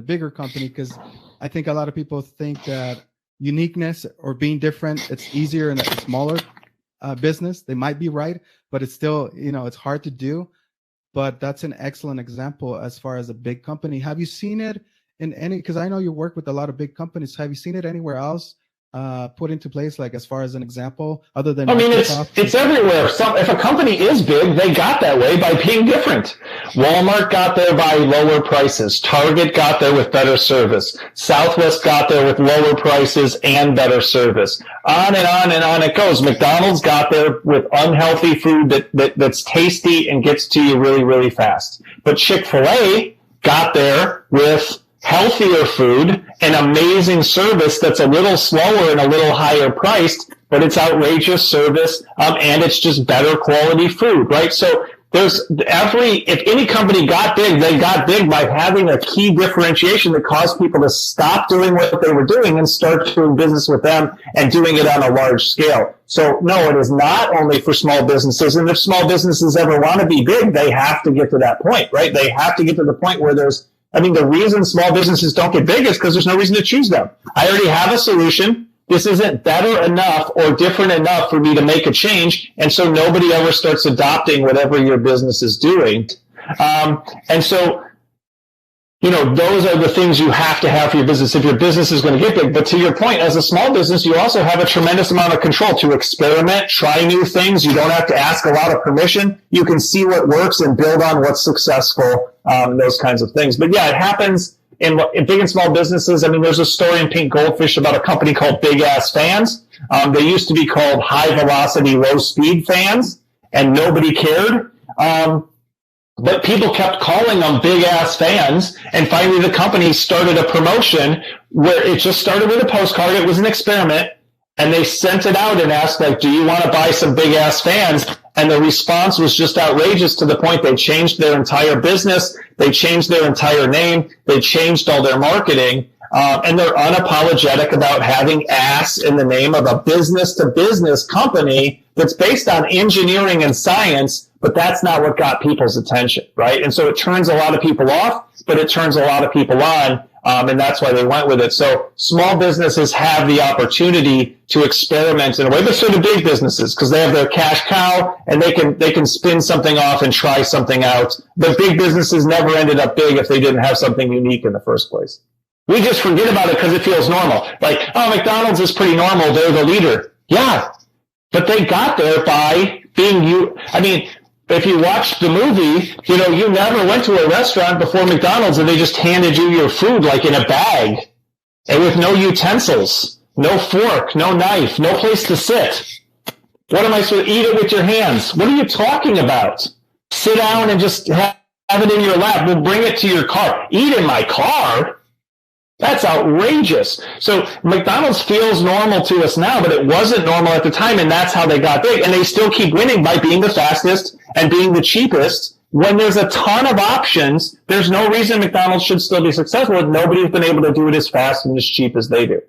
bigger company, because I think a lot of people think that uniqueness or being different, it's easier in a smaller business. They might be right, but it's still, it's hard to do. But that's an excellent example as far as a big company. Have you seen it in any, because I know you work with a lot of big companies. Have you seen it anywhere else put into place, like as far as an example, other than Microsoft? It's everywhere. If a company is big, they got that way by being different. Walmart got there by lower prices. Target got there with better service. Southwest got there with lower prices and better service. On and on and on it goes. McDonald's got there with unhealthy food that's tasty and gets to you really, really fast. But Chick-fil-A got there with healthier food and amazing service that's a little slower and a little higher priced, but it's outrageous service, and it's just better quality food, right? So if any company got big, they got big by having a key differentiation that caused people to stop doing what they were doing and start doing business with them and doing it on a large scale. So no, it is not only for small businesses. And if small businesses ever want to be big, they have to get to that point, right? They have to get to the point where the reason small businesses don't get big is because there's no reason to choose them. I already have a solution. This isn't better enough or different enough for me to make a change. And so nobody ever starts adopting whatever your business is doing. And so, those are the things you have to have for your business if your business is going to get big. But to your point, as a small business, you also have a tremendous amount of control to experiment, try new things. You don't have to ask a lot of permission. You can see what works and build on what's successful, those kinds of things. But yeah, it happens in big and small businesses. There's a story in Pink Goldfish about a company called Big Ass Fans. They used to be called High Velocity, Low Speed Fans, and nobody cared. But people kept calling them Big Ass Fans, and finally the company started a promotion where it just started with a postcard. It was an experiment, and they sent it out and asked, do you want to buy some Big Ass Fans? And the response was just outrageous to the point they changed their entire business. They changed their entire name. They changed all their marketing. And they're unapologetic about having ass in the name of a business-to-business company that's based on engineering and science, but that's not what got people's attention, right? And so it turns a lot of people off, but it turns a lot of people on, and that's why they went with it. So small businesses have the opportunity to experiment in a way, but so do big businesses, because they have their cash cow and they can spin something off and try something out. But big businesses never ended up big if they didn't have something unique in the first place. We just forget about it because it feels normal. Like, McDonald's is pretty normal. They're the leader. Yeah, but they got there by being if you watch the movie, you never went to a restaurant before McDonald's and they just handed you your food like in a bag and with no utensils, no fork, no knife, no place to sit. What am I supposed to eat it with your hands? What are you talking about? Sit down and just have it in your lap. We'll bring it to your car. Eat in my car? That's outrageous. So McDonald's feels normal to us now, but it wasn't normal at the time, and that's how they got big. And they still keep winning by being the fastest and being the cheapest. When there's a ton of options, there's no reason McDonald's should still be successful if nobody's been able to do it as fast and as cheap as they do.